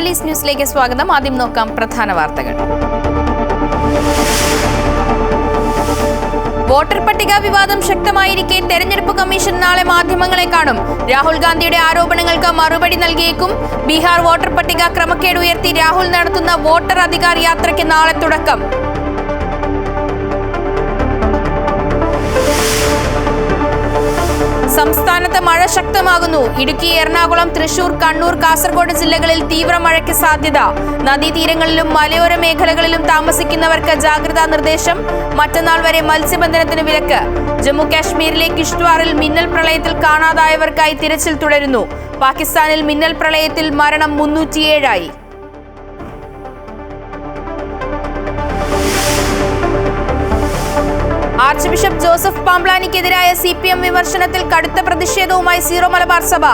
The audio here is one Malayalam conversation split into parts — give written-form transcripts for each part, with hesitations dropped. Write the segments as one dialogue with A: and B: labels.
A: മിഡിൽ ഈസ്റ്റ് ന്യൂസിലേക്ക് സ്വാഗതം. ആദ്യം നോക്കാം പ്രധാന വാർത്തകൾ. വോട്ടർ പട്ടിക വിവാദം ശക്തമായിരിക്കെ തെരഞ്ഞെടുപ്പ് കമ്മീഷൻ നാളെ മാധ്യമങ്ങളെ കാണും. രാഹുൽ ഗാന്ധിയുടെ ആരോപണങ്ങൾക്ക് മറുപടി നൽകിയേക്കും. ബീഹാർ വോട്ടർ പട്ടിക ക്രമക്കേട് ഉയർത്തി രാഹുൽ നടത്തുന്ന വോട്ടർ അധികാർ യാത്രയ്ക്ക് നാളെ തുടക്കം. സംസ്ഥാനത്ത് മഴ ശക്തമാകുന്നു. ഇടുക്കി, എറണാകുളം, തൃശൂർ, കണ്ണൂർ, കാസർഗോഡ് ജില്ലകളിൽ തീവ്ര മഴയ്ക്ക് സാധ്യത. നദീതീരങ്ങളിലും മലയോര മേഖലകളിലും താമസിക്കുന്നവർക്ക് ജാഗ്രതാ നിർദ്ദേശം. മറ്റന്നാൾ വരെ മത്സ്യബന്ധനത്തിന് വിലക്ക്. ജമ്മു കാശ്മീരിലെ കിഷ്ത്വാറിൽ മിന്നൽ പ്രളയത്തിൽ കാണാതായവർക്കായി തിരച്ചിൽ തുടരുന്നു. പാകിസ്ഥാനിൽ മിന്നൽ പ്രളയത്തിൽ മരണം 307. ആർച്ച് ബിഷപ്പ് ജോസഫ് പാംപ്ലാനിക്കെതിരായ CPM വിമർശനത്തിൽ കടുത്ത പ്രതിഷേധവുമായി സീറോ മലബാർ സഭ.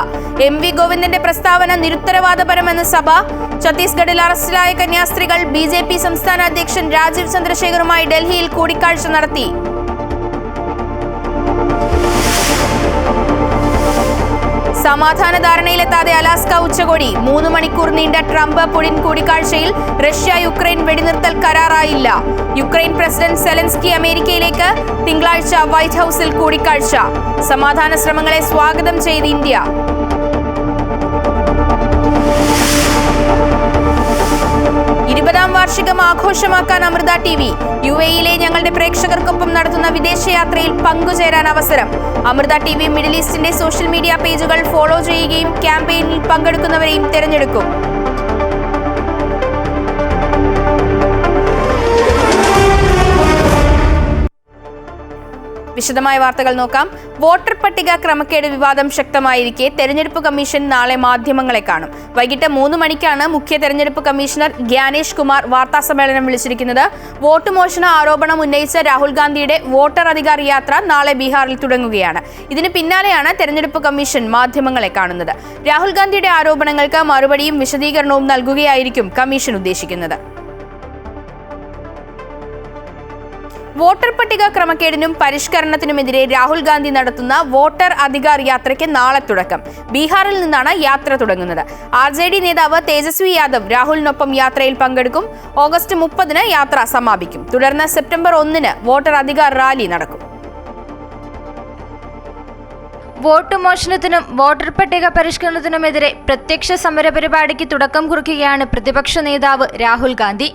A: MV ഗോവിന്ദന്റെ പ്രസ്താവന നിരുത്തരവാദപരമെന്ന് സഭ. ഛത്തീസ്ഗഡിൽ അറസ്റ്റിലായ കന്യാസ്ത്രീകൾ BJP സംസ്ഥാന അധ്യക്ഷൻ രാജീവ് ചന്ദ്രശേഖറുമായി ഡൽഹിയിൽ കൂടിക്കാഴ്ച നടത്തി. സമാധാന ധാരണയിലെത്താതെ അലാസ്ക ഉച്ചകോടി. 3 മണിക്കൂർ നീണ്ട ട്രംപ് പുടിൻ കൂടിക്കാഴ്ചയിൽ റഷ്യ യുക്രൈൻ വെടിനിർത്തൽ കരാറായില്ല. യുക്രൈൻ പ്രസിഡന്റ് സെലൻസ്കി അമേരിക്കയിലേക്ക്. തിങ്കളാഴ്ച വൈറ്റ് ഹൌസിൽ കൂടിക്കാഴ്ച. സമാധാന ശ്രമങ്ങളെ സ്വാഗതം ചെയ്ത് ഇന്ത്യ. വാർഷികം ആഘോഷമാക്കാൻ അമൃത TV. UAE-യിലെ ഞങ്ങളുടെ പ്രേക്ഷകർക്കൊപ്പം നടത്തുന്ന വിദേശയാത്രയിൽ പങ്കുചേരാൻ അവസരം. അമൃത TV മിഡിൽ ഈസ്റ്റിന്റെ സോഷ്യൽ മീഡിയ പേജുകൾ ഫോളോ ചെയ്യുകയും ക്യാമ്പയിനിൽ പങ്കെടുക്കുന്നവരെയും തിരഞ്ഞെടുക്കും. വിശദമായ വാർത്തകൾ നോക്കാം. വോട്ടർ പട്ടിക ക്രമക്കേട് വിവാദം ശക്തമായിരിക്കെ തെരഞ്ഞെടുപ്പ് കമ്മീഷൻ നാളെ മാധ്യമങ്ങളെ കാണും. വൈകിട്ട് 3 മണിക്കാണ് മുഖ്യ തെരഞ്ഞെടുപ്പ് കമ്മീഷണർ ഗ്യാനേഷ് കുമാർ വാർത്താസമ്മേളനം വിളിച്ചിരിക്കുന്നത്. വോട്ട് മോഷണ ആരോപണം ഉന്നയിച്ച രാഹുൽ ഗാന്ധിയുടെ വോട്ടർ അധികാർ യാത്ര നാളെ ബീഹാറിൽ തുടങ്ങുകയാണ്. ഇതിന് പിന്നാലെയാണ് തെരഞ്ഞെടുപ്പ് കമ്മീഷൻ മാധ്യമങ്ങളെ കാണുന്നത്. രാഹുൽ ഗാന്ധിയുടെ ആരോപണങ്ങൾക്ക് മറുപടിയും വിശദീകരണവും നൽകുകയായിരിക്കും കമ്മീഷൻ ഉദ്ദേശിക്കുന്നത്. വോട്ടർ പട്ടിക ക്രമക്കേടിനും പരിഷ്കരണത്തിനുമെതിരെ രാഹുൽ ഗാന്ധി നടത്തുന്ന വോട്ടർ അധികാർ യാത്രയ്ക്ക് നാളെ തുടക്കം. ബീഹാറിൽ നിന്നാണ് യാത്ര തുടങ്ങുന്നത്. RJD നേതാവ് തേജസ്വി യാദവ് രാഹുലിനൊപ്പം യാത്രയിൽ പങ്കെടുക്കും. ഓഗസ്റ്റ് 30-ന് യാത്ര സമാപിക്കും. തുടർന്ന് സെപ്റ്റംബർ 1-ന് വോട്ടർ അധികാർ റാലി നടക്കും.
B: വോട്ട് മോഷണത്തിനും വോട്ടർ പട്ടിക പരിഷ്കരണത്തിനുമെതിരെ പ്രത്യക്ഷ സമരപരിപാടിക്ക് തുടക്കം കുറിക്കുകയാണ് പ്രതിപക്ഷ നേതാവ് രാഹുൽ ഗാന്ധി.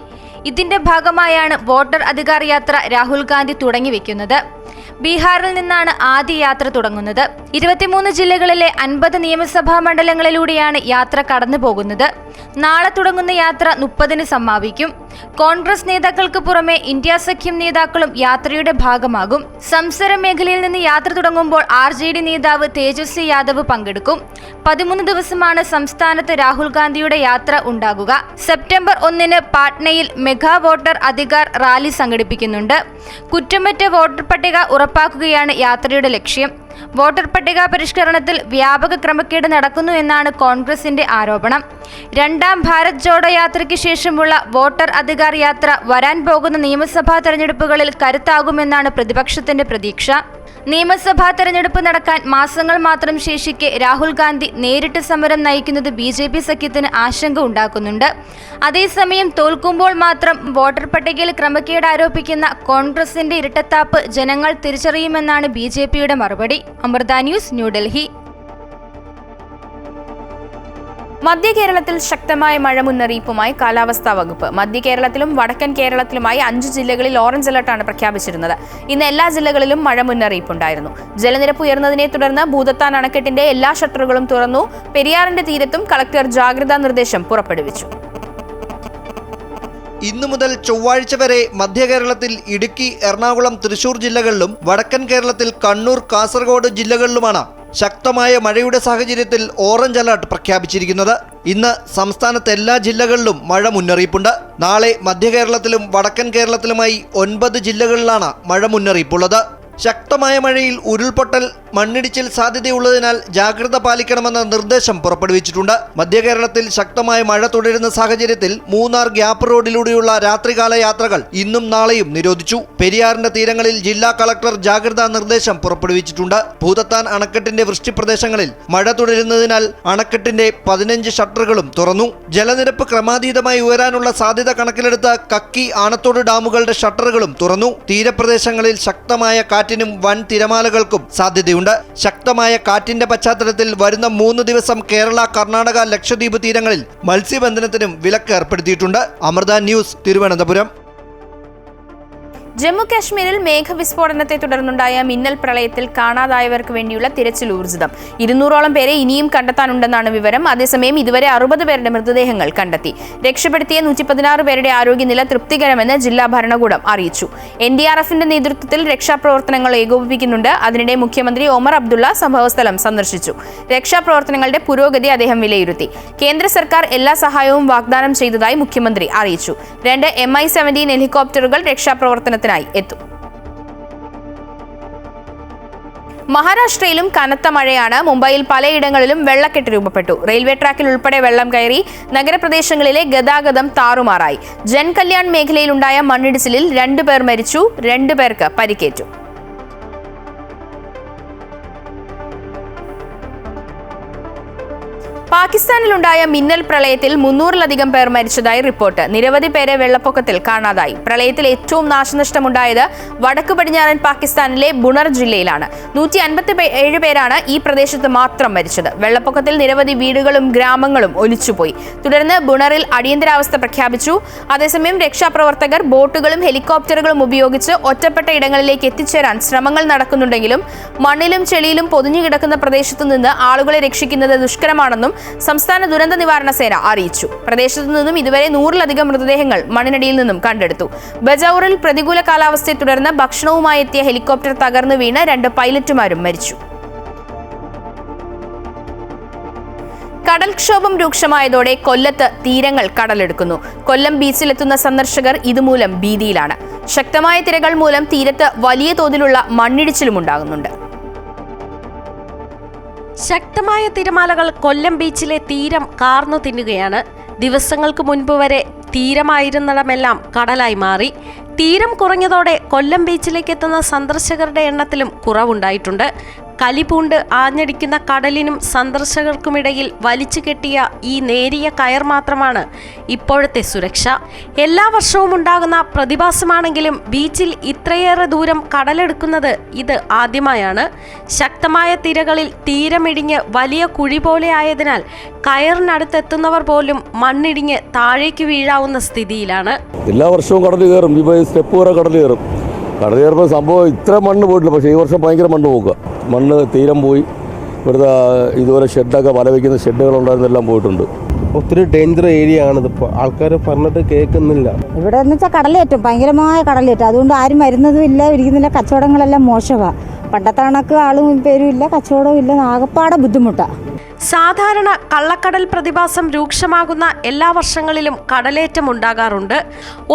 B: ഇതിന്റെ ഭാഗമായാണ് വോട്ടർ അധികാർ യാത്ര രാഹുൽ ഗാന്ധി തുടങ്ങിവെക്കുന്നത്. ബീഹാറിൽ നിന്നാണ് ആദ്യ യാത്ര തുടങ്ങുന്നത്. 23 ജില്ലകളിലെ 50 നിയമസഭാ മണ്ഡലങ്ങളിലൂടെയാണ് യാത്ര കടന്നു പോകുന്നത്. നാളെ തുടങ്ങുന്ന യാത്ര 30-ന് സമാപിക്കും. കോൺഗ്രസ് നേതാക്കൾക്ക് പുറമെ ഇന്ത്യ സഖ്യം നേതാക്കളും യാത്രയുടെ ഭാഗമാകും. സംസര മേഖലയിൽ നിന്ന് യാത്ര തുടങ്ങുമ്പോൾ RJD നേതാവ് തേജസ്വി യാദവ് പങ്കെടുക്കും. 13 ദിവസമാണ് സംസ്ഥാനത്ത് രാഹുൽ ഗാന്ധിയുടെ യാത്ര ഉണ്ടാകുക. സെപ്റ്റംബർ 1-ന് പാട്നയിൽ മെഗാ വോട്ടർ അധികാർ റാലി സംഘടിപ്പിക്കുന്നുണ്ട്. കുറ്റമറ്റ വോട്ടർ പട്ടിക ഉറപ്പാക്കുകയാണ് യാത്രയുടെ ലക്ഷ്യം. വോട്ടർ പട്ടിക പരിഷ്കരണത്തിൽ വ്യാപക ക്രമക്കേട് നടക്കുന്നു എന്നാണ് കോൺഗ്രസിന്റെ ആരോപണം. 2ാം ഭാരത് ജോഡോ യാത്രയ്ക്ക് ശേഷമുള്ള വോട്ടർ അധികാർ യാത്ര വരാൻ പോകുന്ന നിയമസഭാ തെരഞ്ഞെടുപ്പുകളിൽ കരുത്താകുമെന്നാണ് പ്രതിപക്ഷത്തിന്റെ പ്രതീക്ഷ. നിയമസഭാ തെരഞ്ഞെടുപ്പ് നടക്കാൻ മാസങ്ങൾ മാത്രം ശേഷിക്കെ രാഹുൽ ഗാന്ധി നേരിട്ട് സമരം നയിക്കുന്നത് BJP സഖ്യത്തിന് ആശങ്ക ഉണ്ടാക്കുന്നുണ്ട്. അതേസമയം തോൽക്കുമ്പോൾ മാത്രം വോട്ടർ പട്ടികയിൽ ക്രമക്കേട് ആരോപിക്കുന്ന കോൺഗ്രസിന്റെ ഇരട്ടത്താപ്പ് ജനങ്ങൾ തിരിച്ചറിയുമെന്നാണ് BJPയുടെ മറുപടി. അമൃത ന്യൂസ്, ന്യൂഡൽഹി.
A: മധ്യ കേരളത്തിൽ ശക്തമായ മഴ മുന്നറിയിപ്പുമായി കാലാവസ്ഥാ വകുപ്പ്. മധ്യ കേരളത്തിലും വടക്കൻ കേരളത്തിലുമായി 5 ജില്ലകളിൽ ഓറഞ്ച് അലർട്ടാണ് പ്രഖ്യാപിച്ചിരുന്നത്. ഇന്ന് എല്ലാ ജില്ലകളിലും മഴ മുന്നറിയിപ്പുണ്ടായിരുന്നു. ജലനിരപ്പ് ഉയർന്നതിനെ തുടർന്ന് ഭൂതത്താൻ അണക്കെട്ടിന്റെ എല്ലാ ഷട്ടറുകളും തുറന്നു. പെരിയാറിന്റെ തീരത്തും കളക്ടർ ജാഗ്രതാ നിർദ്ദേശം പുറപ്പെടുവിച്ചു.
C: ഇന്നു മുതൽ ചൊവ്വാഴ്ച വരെ മധ്യ കേരളത്തിൽ ഇടുക്കി, എറണാകുളം, തൃശൂർ ജില്ലകളിലും വടക്കൻ കേരളത്തിൽ കണ്ണൂർ, കാസർഗോഡ് ജില്ലകളിലുമാണ് ശക്തമായ മഴയുടെ സാഹചര്യത്തിൽ ഓറഞ്ച് അലർട്ട് പ്രഖ്യാപിച്ചിരിക്കുന്നത്. ഇന്ന് സംസ്ഥാനത്ത് എല്ലാ ജില്ലകളിലും മഴ മുന്നറിയിപ്പുണ്ട്. നാളെ മധ്യ കേരളത്തിലും വടക്കൻ കേരളത്തിലുമായി 9 ജില്ലകളിലാണ് മഴ മുന്നറിയിപ്പുള്ളത്. ശക്തമായ മഴയിൽ ഉരുൾപൊട്ടൽ, മണ്ണിടിച്ചിൽ സാധ്യതയുള്ളതിനാൽ ജാഗ്രത പാലിക്കണമെന്ന നിർദ്ദേശം പുറപ്പെടുവിച്ചിട്ടുണ്ട്. മധ്യ കേരളത്തിൽ ശക്തമായ മഴ തുടരുന്ന സാഹചര്യത്തിൽ മൂന്നാർ ഗ്യാപ്പ് റോഡിലൂടെയുള്ള രാത്രികാല യാത്രകൾ ഇന്നും നാളെയും നിരോധിച്ചു. പെരിയാറിന്റെ തീരങ്ങളിൽ ജില്ലാ കളക്ടർ ജാഗ്രതാ നിർദ്ദേശം പുറപ്പെടുവിച്ചിട്ടുണ്ട്. ഭൂതത്താൻ അണക്കെട്ടിന്റെ വൃഷ്ടിപ്രദേശങ്ങളിൽ മഴ തുടരുന്നതിനാൽ അണക്കെട്ടിന്റെ 15 ഷട്ടറുകളും തുറന്നു. ജലനിരപ്പ് ക്രമാതീതമായി ഉയരാനുള്ള സാധ്യത കണക്കിലെടുത്ത് കക്കി, ആണത്തോട് ഡാമുകളുടെ ഷട്ടറുകളും തുറന്നു. തീരപ്രദേശങ്ങളിൽ ശക്തമായ കാറ്റിനും വൻ തിരമാലകൾക്കും സാധ്യതയുണ്ട്. ശക്തമായ കാറ്റിന്റെ പശ്ചാത്തലത്തിൽ വരുന്ന 3 ദിവസം കേരള, കർണാടക, ലക്ഷദ്വീപ് തീരങ്ങളിൽ മത്സ്യബന്ധനത്തിനും വിലക്ക് ഏർപ്പെടുത്തിയിട്ടുണ്ട്. അമൃത ന്യൂസ്, തിരുവനന്തപുരം.
A: ജമ്മു കാശ്മീരിൽ മേഘവിസ്ഫോടനത്തെ തുടർന്നുണ്ടായ മിന്നൽ പ്രളയത്തിൽ കാണാതായവർക്ക് വേണ്ടിയുള്ള തിരച്ചിൽ ഊർജിതം. 200ഓളം പേരെ ഇനിയും കണ്ടെത്താനുണ്ടെന്നാണ് വിവരം. അതേസമയം ഇതുവരെ 60 പേരുടെ മൃതദേഹങ്ങൾ കണ്ടെത്തി. രക്ഷപ്പെടുത്തിയ 116 പേരുടെ ആരോഗ്യനില തൃപ്തികരമെന്ന് ജില്ലാ ഭരണകൂടം അറിയിച്ചു. NDRFന്റെ നേതൃത്വത്തിൽ രക്ഷാപ്രവർത്തനങ്ങൾ ഏകോപിപ്പിക്കുന്നുണ്ട്. അതിനിടെ മുഖ്യമന്ത്രി ഒമർ അബ്ദുള്ള സംഭവസ്ഥലം സന്ദർശിച്ചു. രക്ഷാപ്രവർത്തനങ്ങളുടെ പുരോഗതി അദ്ദേഹം വിലയിരുത്തി. കേന്ദ്ര സർക്കാർ എല്ലാ സഹായവും വാഗ്ദാനം ചെയ്തതായി മുഖ്യമന്ത്രി അറിയിച്ചു. 2 MI-17 ഹെലികോപ്റ്ററുകൾ രക്ഷാപ്രവർത്തനത്തിന് എത്തും. മഹാരാഷ്ട്രയിലും കനത്ത മഴയാണ്. മുംബൈയിൽ പലയിടങ്ങളിലും വെള്ളക്കെട്ട് രൂപപ്പെട്ടു. റെയിൽവേ ട്രാക്കിൽ ഉൾപ്പെടെ വെള്ളം കയറി. നഗരപ്രദേശങ്ങളിലെ ഗതാഗതം താറുമാറായി. ജൻകല്യാൺ മേഖലയിലുണ്ടായ മണ്ണിടിച്ചിലിൽ 2 പേർ മരിച്ചു, 2 പേർക്ക് പരിക്കേറ്റു. പാകിസ്ഥാനിലുണ്ടായ മിന്നൽ പ്രളയത്തിൽ 300-ലധികം പേർ മരിച്ചതായി റിപ്പോർട്ട്. നിരവധി പേരെ വെള്ളപ്പൊക്കത്തിൽ കാണാതായി. പ്രളയത്തിൽ ഏറ്റവും നാശനഷ്ടമുണ്ടായത് വടക്കു പടിഞ്ഞാറൻ പാകിസ്ഥാനിലെ ബുണർ ജില്ലയിലാണ്. 157 പേരാണ് ഈ പ്രദേശത്ത് മാത്രം മരിച്ചത്. വെള്ളപ്പൊക്കത്തിൽ നിരവധി വീടുകളും ഗ്രാമങ്ങളും ഒലിച്ചുപോയി. തുടർന്ന് ബുണറിൽ അടിയന്തരാവസ്ഥ പ്രഖ്യാപിച്ചു. അതേസമയം രക്ഷാപ്രവർത്തകർ ബോട്ടുകളും ഹെലികോപ്റ്ററുകളും ഉപയോഗിച്ച് ഒറ്റപ്പെട്ട ഇടങ്ങളിലേക്ക് എത്തിച്ചേരാൻ ശ്രമങ്ങൾ നടക്കുന്നുണ്ടെങ്കിലും മണ്ണിലും ചെളിയിലും പൊതിഞ്ഞുകിടക്കുന്ന പ്രദേശത്തു നിന്ന് ആളുകളെ രക്ഷിക്കുന്നത് ദുഷ്കരമാണെന്നും സംസ്ഥാന ദുരന്ത നിവാരണ സേന അറിയിച്ചു. പ്രദേശത്തു നിന്നും ഇതുവരെ 100-ലധികം മൃതദേഹങ്ങൾ മണ്ണിനടിയിൽ നിന്നും കണ്ടെടുത്തു. ബജൌറിൽ പ്രതികൂല കാലാവസ്ഥയെ തുടർന്ന് ഭക്ഷണവുമായി എത്തിയ ഹെലികോപ്റ്റർ തകർന്നു വീണ് 2 പൈലറ്റുമാരും മരിച്ചു. കടൽക്ഷോഭം രൂക്ഷമായതോടെ കൊല്ലത്ത് തീരങ്ങൾ കടലെടുക്കുന്നു. കൊല്ലം ബീച്ചിലെത്തുന്ന സന്ദർശകർ ഇതുമൂലം ഭീതിയിലാണ്. ശക്തമായ തിരകൾ മൂലം തീരത്ത് വലിയ തോതിലുള്ള മണ്ണിടിച്ചിലും ഉണ്ടാകുന്നുണ്ട്.
D: ശക്തമായ തിരമാലകൾ കൊല്ലം ബീച്ചിലെ തീരം കാർന്നു തിന്നുകയാണ്. ദിവസങ്ങൾക്ക് മുൻപ് വരെ തീരമായിരുന്നിടമെല്ലാം കടലായി മാറി. തീരം കുറഞ്ഞതോടെ കൊല്ലം ബീച്ചിലേക്ക് എത്തുന്ന സന്ദർശകരുടെ എണ്ണത്തിലും കുറവുണ്ടായിട്ടുണ്ട്. കലിപൂണ്ട് ആഞ്ഞടിക്കുന്ന കടലിനും സന്ദർശകർക്കുമിടയിൽ വലിച്ചു കെട്ടിയ ഈ നേരിയ കയർ മാത്രമാണ് ഇപ്പോഴത്തെ സുരക്ഷ. എല്ലാ വർഷവും ഉണ്ടാകുന്ന പ്രതിഭാസമാണെങ്കിലും ബീച്ചിൽ ഇത്രയേറെ ദൂരം കടലെടുക്കുന്നത് ഇത് ആദ്യമായാണ്. ശക്തമായ തിരകളിൽ തീരമിടിഞ്ഞ് വലിയ കുഴി പോലെ ആയതിനാൽ കയറിനടുത്തെത്തുന്നവർ പോലും മണ്ണിടിഞ്ഞ് താഴേക്ക് വീഴാവുന്ന സ്ഥിതിയിലാണ്.
E: എല്ലാ വർഷവും കടൽ കയറും. ഈ സ്റ്റെപ്പ് വരെ കടൽ കയറും. കടൽ കയറുമ്പോൾ സംഭവം ഇത്ര മണ്ണ് പോയിട്ടില്ല. പക്ഷേ ഈ വർഷം ഭയങ്കര മണ്ണ് പോക്കുക. മണ്ണ് തീരം പോയി. ഇവിടുത്തെ ഇതുപോലെ ഷെഡൊക്കെ വല വയ്ക്കുന്ന ഷെഡുകളുണ്ടായിരുന്നെല്ലാം പോയിട്ടുണ്ട്.
F: ഒത്തിരി ഡേഞ്ചർ ഏരിയ ആണിതിപ്പോൾ. ആൾക്കാർ പറഞ്ഞിട്ട് കേൾക്കുന്നില്ല.
G: ഇവിടെ എന്ന് വെച്ചാൽ കടലേറ്റം, ഭയങ്കരമായ കടലേറ്റം. അതുകൊണ്ട് ആരും വരുന്നതും ഇല്ല, ഇരിക്കുന്നില്ല. കച്ചവടങ്ങളെല്ലാം മോശമാണ്. പണ്ടത്തെ കണക്ക് ആളും പേരും ഇല്ല, കച്ചവടവും ഇല്ല. ആകപ്പാടെ ബുദ്ധിമുട്ടാണ്.
D: സാധാരണ കള്ളക്കടൽ പ്രതിഭാസം രൂക്ഷമാകുന്ന എല്ലാ വർഷങ്ങളിലും കടലേറ്റം ഉണ്ടാകാറുണ്ട്.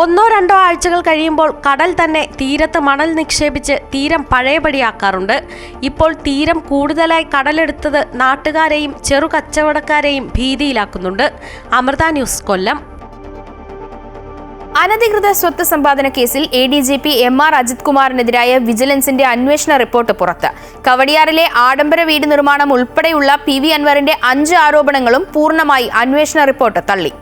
D: 1-2 ആഴ്ചകൾ കഴിയുമ്പോൾ കടൽ തന്നെ തീരത്ത് മണൽ നിക്ഷേപിച്ച് തീരം പഴയപടിയാക്കാറുണ്ട്. ഇപ്പോൾ തീരം കൂടുതലായി കടലെടുത്തത് നാട്ടുകാരെയും ചെറു കച്ചവടക്കാരെയും ഭീതിയിലാക്കുന്നുണ്ട്. അമൃത ന്യൂസ്, കൊല്ലം.
A: അനധികൃത സ്വത്ത് സമ്പാദന കേസിൽ ADGP MR അജിത് കുമാറിനെതിരായ വിജിലൻസിന്റെ അന്വേഷണ റിപ്പോർട്ട് പുറത്ത്. കവടിയാറിലെ ആഡംബര വീട് നിർമ്മാണം ഉൾപ്പെടെയുള്ള PV അൻവറിന്റെ 5 ആരോപണങ്ങളും പൂർണ്ണമായി അന്വേഷണ റിപ്പോർട്ട് തള്ളി.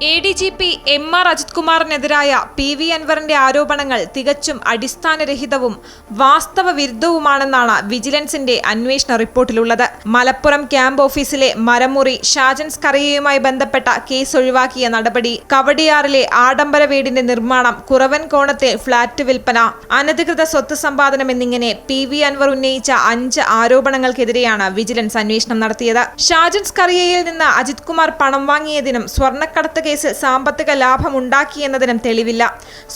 H: ADGP MR അജിത് കുമാറിനെതിരായ PV അൻവറിന്റെ ആരോപണങ്ങൾ തികച്ചും അടിസ്ഥാനരഹിതവും വാസ്തവ വിരുദ്ധവുമാണെന്നാണ് വിജിലൻസിന്റെ അന്വേഷണ റിപ്പോർട്ടിലുള്ളത്. മലപ്പുറം ക്യാമ്പ് ഓഫീസിലെ മരമുറി, ഷാജൻ സ്കറിയയുമായി ബന്ധപ്പെട്ട കേസ് ഒഴിവാക്കിയ നടപടി, കവടിയാറിലെ ആഡംബര വീടിന്റെ നിർമ്മാണം, കുറവൻകോണത്തെ ഫ്ളാറ്റ് വിൽപ്പന, അനധികൃത സ്വത്ത് സമ്പാദനം എന്നിങ്ങനെ PV അൻവർ ഉന്നയിച്ച 5 ആരോപണങ്ങൾക്കെതിരെയാണ് വിജിലൻസ് അന്വേഷണം നടത്തിയത്. ഷാജൻ സ്കറിയയിൽ നിന്ന് അജിത് കുമാർ പണം വാങ്ങിയതിനും സ്വർണ്ണക്കടത്ത് കേസിൽ സാമ്പത്തിക ലാഭം ഉണ്ടാക്കിയെന്നതിനും തെളിവില്ല.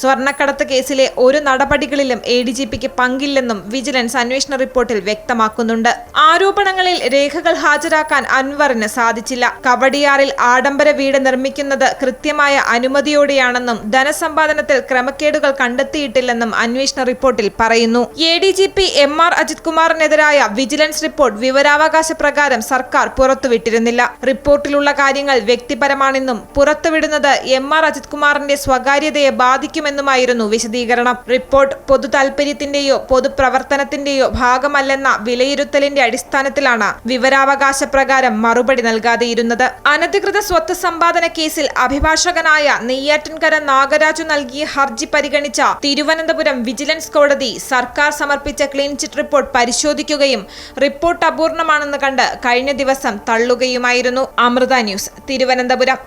H: സ്വർണ്ണക്കടത്ത് കേസിലെ ഒരു നടപടികളിലും ADGPക്ക് പങ്കില്ലെന്നും വിജിലൻസ് അന്വേഷണ റിപ്പോർട്ടിൽ വ്യക്തമാക്കുന്നുണ്ട്. ആരോപണങ്ങളിൽ രേഖകൾ ഹാജരാക്കാൻ അൻവറിന് സാധിച്ചില്ല. കവടിയാറിൽ ആഡംബര വീട് നിർമ്മിക്കുന്നത് കൃത്യമായ അനുമതിയോടെയാണെന്നും ധനസമ്പാദനത്തിൽ ക്രമക്കേടുകൾ കണ്ടെത്തിയിട്ടില്ലെന്നും അന്വേഷണ റിപ്പോർട്ടിൽ പറയുന്നു. ADGP MR അജിത് കുമാറിനെതിരായ വിജിലൻസ് റിപ്പോർട്ട് വിവരാവകാശ പ്രകാരം സർക്കാർ പുറത്തുവിട്ടിരുന്നില്ല. റിപ്പോർട്ടിലുള്ള കാര്യങ്ങൾ വ്യക്തിപരമാണെന്നും പുറത്തുവിടുന്നത് MR അജിത് കുമാറിന്റെ സ്വകാര്യതയെ ബാധിക്കുമെന്നുമായിരുന്നു വിശദീകരണം. റിപ്പോർട്ട് പൊതു താൽപര്യത്തിന്റെയോ പൊതുപ്രവർത്തനത്തിന്റെയോ ഭാഗമല്ലെന്ന വിലയിരുത്തലിന്റെ അടിസ്ഥാനത്തിലാണ് വിവരാവകാശ പ്രകാരം മറുപടി നൽകാതെയിരുന്നത്. അനധികൃത സ്വത്ത് സമ്പാദന കേസിൽ അഭിഭാഷകനായ നെയ്യാറ്റിൻകര നാഗരാജു നൽകിയ ഹർജി പരിഗണിച്ച തിരുവനന്തപുരം വിജിലൻസ് കോടതി സർക്കാർ സമർപ്പിച്ച ക്ലീൻ ചിറ്റ് റിപ്പോർട്ട് പരിശോധിക്കുകയും റിപ്പോർട്ട് അപൂർണമാണെന്ന് കണ്ട് കഴിഞ്ഞ ദിവസം തള്ളുകയുമായിരുന്നു. അമൃത ന്യൂസ്, തിരുവനന്തപുരം.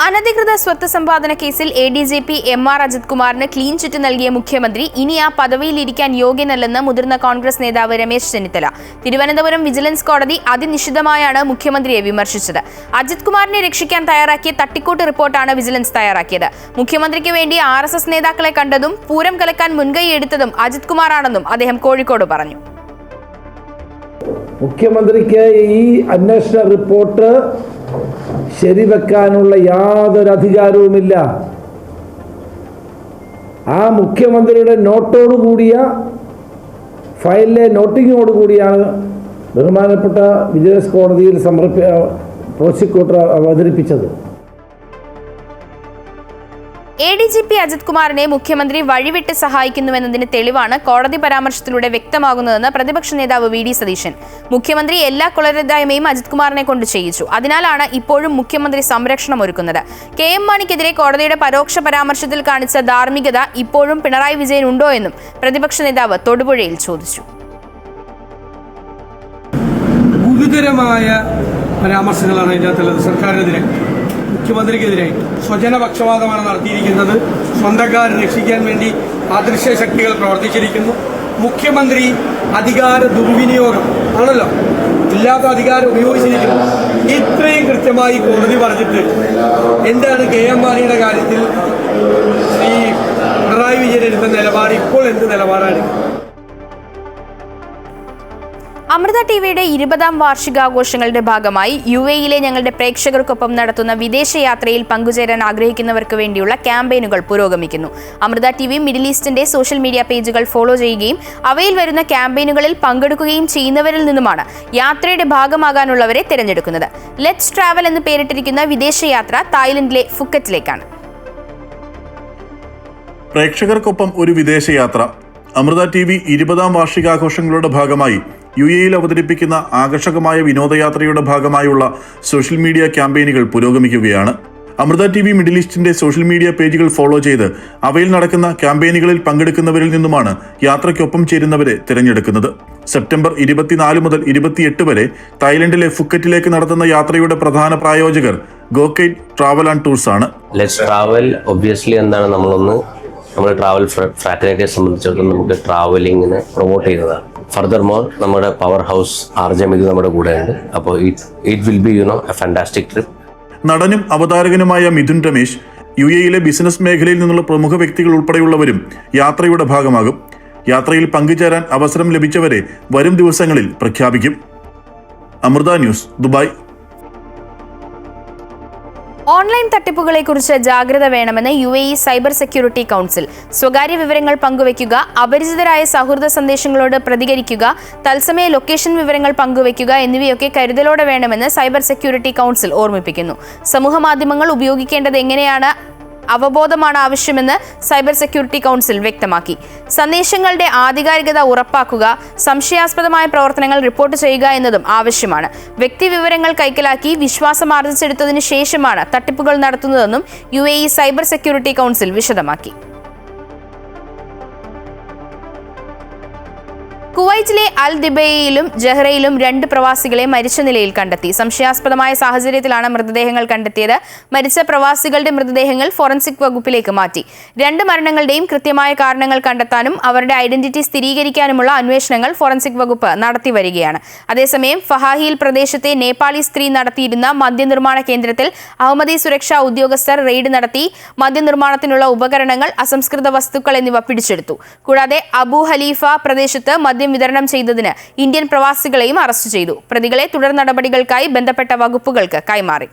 A: അനധികൃത സ്വത്ത് സമ്പാദന കേസിൽ ADGP MR അജിത് കുമാറിന് ക്ലീൻ ചിറ്റ് നൽകിയ മുഖ്യമന്ത്രി ഇനി ആ പദവിയിലിരിക്കാൻ യോഗ്യനല്ലെന്ന് മുതിർന്ന കോൺഗ്രസ് നേതാവ് രമേശ് ചെന്നിത്തല. തിരുവനന്തപുരം വിജിലൻസ് കോടതി അതിനിശിതമായാണ് മുഖ്യമന്ത്രിയെ വിമർശിച്ചത്. അജിത് കുമാറിനെ രക്ഷിക്കാൻ തയ്യാറാക്കിയ തട്ടിക്കൂട്ട് റിപ്പോർട്ടാണ് വിജിലൻസ് തയ്യാറാക്കിയത്. മുഖ്യമന്ത്രിക്ക് വേണ്ടി RSS നേതാക്കളെ കണ്ടതും പൂരം കലക്കാൻ മുൻകൈയെടുത്തതും അജിത് കുമാറാണെന്നും അദ്ദേഹം കോഴിക്കോട് പറഞ്ഞു.
I: മുഖ്യമന്ത്രിക്ക് ഈ അന്വേഷണ റിപ്പോർട്ട് ശരിവെക്കാനുള്ള യാതൊരു അധികാരവുമില്ല. ആ മുഖ്യമന്ത്രിയുടെ നോട്ടോടുകൂടിയ ഫയലിലെ നോട്ടിങ്ങോടുകൂടിയാണ് ബഹുമാനപ്പെട്ട വിജിലൻസ് കോടതിയിൽ പ്രോസിക്യൂട്ടർ അവതരിപ്പിച്ചത്.
A: ADGP അജിത് കുമാറിനെ മുഖ്യമന്ത്രി വഴിവിട്ട് സഹായിക്കുന്നുവെന്നതിന് തെളിവാണ് കോടതി പരാമർശത്തിലൂടെ വ്യക്തമാകുന്നതെന്ന് പ്രതിപക്ഷ നേതാവ് VD സതീശൻ. മുഖ്യമന്ത്രി എല്ലാ കൊള്ളരുതായ്മയും അജിത് കുമാറിനെ കൊണ്ട് ചെയ്യിച്ചു. അതിനാലാണ് ഇപ്പോഴും മുഖ്യമന്ത്രി സംരക്ഷണം ഒരുക്കുന്നത്. KM മാണിക്കെതിരെ കോടതിയുടെ പരോക്ഷ പരാമർശത്തിൽ കാണിച്ച ധാർമ്മികത ഇപ്പോഴും പിണറായി വിജയൻ ഉണ്ടോ എന്നും പ്രതിപക്ഷ നേതാവ് തൊടുപുഴയിൽ ചോദിച്ചു.
J: ഗുരുതരമായ പരാമർശങ്ങളാണ് ഇതിനകത്തുള്ളത്. സർക്കാരിനെതിരെ, മുഖ്യമന്ത്രിക്കെതിരെ സ്വജനപക്ഷപാതമാണ് നടത്തിയിരിക്കുന്നത്. സ്വന്തക്കാരെ രക്ഷിക്കാൻ വേണ്ടി അദൃശ്യ ശക്തികൾ പ്രവർത്തിച്ചിരിക്കുന്നു. മുഖ്യമന്ത്രി അധികാര ദുർവിനിയോഗം ആണല്ലോ, ഇല്ലാത്ത അധികാരം ഉപയോഗിച്ചിരിക്കുന്നു. ഇത്രയും കൃത്യമായി കോടതി പറഞ്ഞിട്ട് എന്താണ് KM മാണിയുടെ കാര്യത്തിൽ ശ്രീ പിണറായി വിജയൻ എടുത്ത നിലപാട്? ഇപ്പോൾ എന്ത് നിലപാടാണ്?
A: അമൃത ടിവിയുടെ 20ാം വാർഷികാഘോഷങ്ങളുടെ ഭാഗമായി UAEയിലെ ഞങ്ങളുടെ പ്രേക്ഷകർക്കൊപ്പം നടത്തുന്ന വിദേശയാത്രയിൽ പങ്കുചേരാൻ ആഗ്രഹിക്കുന്നവർക്ക് വേണ്ടിയുള്ള ക്യാമ്പയിനുകൾ പുരോഗമിക്കുന്നു. അമൃത TV മിഡിൽ ഈസ്റ്റിന്റെ സോഷ്യൽ മീഡിയ പേജുകൾ ഫോളോ ചെയ്യുകയും അവയിൽ വരുന്ന ക്യാമ്പയിനുകളിൽ പങ്കെടുക്കുകയും ചെയ്യുന്നവരിൽ നിന്നുമാണ് യാത്രയുടെ ഭാഗമാകാനുള്ളവരെ തിരഞ്ഞെടുക്കുന്നത്. ലെറ്റ്സ് ട്രാവൽ എന്ന് പേരിട്ടിരിക്കുന്ന വിദേശയാത്ര തായ്ലൻഡിലെ ഫുക്കറ്റിലേക്കാണ്.
K: പ്രേക്ഷകർക്കൊപ്പം ഒരു വിദേശയാത്ര. അമൃത TV 20ാം വാർഷികാഘോഷങ്ങളുടെ ഭാഗമായി UAEയിൽ അവതരിപ്പിക്കുന്ന ആകർഷകമായ വിനോദയാത്രയുടെ ഭാഗമായുള്ള സോഷ്യൽ മീഡിയ ക്യാമ്പയിനുകൾ പുരോഗമിക്കുകയാണ്. അമൃത TV മിഡിൽ ഈസ്റ്റിന്റെ സോഷ്യൽ മീഡിയ പേജുകൾ ഫോളോ ചെയ്ത് അവയിൽ നടക്കുന്ന ക്യാമ്പയിനുകളിൽ പങ്കെടുക്കുന്നവരിൽ നിന്നുമാണ് യാത്രയ്ക്കൊപ്പം ചേരുന്നവരെ തിരഞ്ഞെടുക്കുന്നത്. സെപ്റ്റംബർ 24 മുതൽ 28 വരെ തായ്ലൻഡിലെ ഫുക്കറ്റിലേക്ക് നടത്തുന്ന യാത്രയുടെ പ്രധാന പ്രായോജകർ ഗോകൈറ്റ് ട്രാവൽ ആൻഡ് ടൂർസ് ആണ്.
L: ലെറ്റ്സ് ട്രാവൽ ഒബ്വിയസ്ലി എന്താണ്, നമ്മുടെ ട്രാവൽ ഫ്രാറ്റേണിറ്റിയെ സംബന്ധിച്ചിടത്തോളം നമുക്ക് ട്രാവലിങ്ങിന് പ്രൊമോട്ട് ചെയ്യുന്നതാണ്. ഫർദർ മോർ നമ്മുടെ പവർ ഹൗസ് RJ മിഥു നമ്മുടെ കൂടെ ഉണ്ട്. അപ്പോൾ it will be A fantastic trip.
K: നടനും അവതാരകനുമായ മിഥുൻ രമേശ് UAEയിലെ ബിസിനസ് മേഖലയിൽ നിന്നുള്ള പ്രമുഖ വ്യക്തികൾ ഉൾപ്പെടെയുള്ളവരും യാത്രയുടെ ഭാഗമാകും. യാത്രയിൽ പങ്കുചേരാൻ അവസരം ലഭിച്ചവരെ വരും ദിവസങ്ങളിൽ പ്രഖ്യാപിക്കും. Amrita news, Dubai.
A: ഓൺലൈൻ തട്ടിപ്പുകളെക്കുറിച്ച് ജാഗ്രത വേണമെന്ന് UAE സൈബർ സെക്യൂരിറ്റി കൗൺസിൽ. സ്വകാര്യ വിവരങ്ങൾ പങ്കുവയ്ക്കുക, അപരിചിതരായ സൗഹൃദ സന്ദേശങ്ങളോട് പ്രതികരിക്കുക, തത്സമയ ലൊക്കേഷൻ വിവരങ്ങൾ പങ്കുവയ്ക്കുക എന്നിവയൊക്കെ കരുതലോടെ വേണമെന്ന് സൈബർ സെക്യൂരിറ്റി കൗൺസിൽ ഓർമ്മിപ്പിക്കുന്നു. സമൂഹമാധ്യമങ്ങൾ ഉപയോഗിക്കേണ്ടത് എങ്ങനെയാണ് അവബോധമാണ് ആവശ്യമെന്ന് സൈബർ സെക്യൂരിറ്റി കൗൺസിൽ വ്യക്തമാക്കി. സന്ദേശങ്ങളുടെ ആധികാരികത ഉറപ്പാക്കുക, സംശയാസ്പദമായ പ്രവർത്തനങ്ങൾ റിപ്പോർട്ട് ചെയ്യുക എന്നതും ആവശ്യമാണ്. വ്യക്തിവിവരങ്ങൾ കൈക്കലാക്കി വിശ്വാസം ആർജിച്ചെടുത്തതിന് ശേഷമാണ് തട്ടിപ്പുകൾ നടത്തുന്നതെന്നും UAE സൈബർ സെക്യൂരിറ്റി കൗൺസിൽ വിശദമാക്കി. കുവൈറ്റിലെ അൽ ദിബയിലും ജഹ്റയിലും 2 പ്രവാസികളെ മരിച്ച നിലയിൽ കണ്ടെത്തി. സംശയാസ്പദമായ സാഹചര്യത്തിലാണ് മൃതദേഹങ്ങൾ കണ്ടെത്തിയത്. മരിച്ച പ്രവാസികളുടെ മൃതദേഹങ്ങൾ ഫോറൻസിക് വകുപ്പിലേക്ക് മാറ്റി. 2 മരണങ്ങളുടെയും കൃത്യമായ കാരണങ്ങൾ കണ്ടെത്താനും അവരുടെ ഐഡന്റിറ്റി സ്ഥിരീകരിക്കാനുമുള്ള അന്വേഷണങ്ങൾ ഫോറൻസിക് വകുപ്പ് നടത്തി വരികയാണ്. അതേസമയം ഫഹാഹിൽ പ്രദേശത്തെ നേപ്പാളി സ്ത്രീ നടത്തിയിരുന്ന മദ്യനിർമ്മാണ കേന്ദ്രത്തിൽ അഹമ്മദി സുരക്ഷാ ഉദ്യോഗസ്ഥർ റെയ്ഡ് നടത്തി മദ്യനിർമ്മാണത്തിനുള്ള ഉപകരണങ്ങൾ, അസംസ്കൃത വസ്തുക്കൾ എന്നിവ പിടിച്ചെടുത്തു. കൂടാതെ അബു ഹലീഫ പ്രദേശത്ത് മദ്യം വിതരണം ചെയ്തതിന് ഇന്ത്യൻ പ്രവാസികളെയും അറസ്റ്റ് ചെയ്തു. പ്രതികളെ തുടർ നടപടികൾക്കായി ബന്ധപ്പെട്ട വകുപ്പുകൾക്ക് കൈമാറി.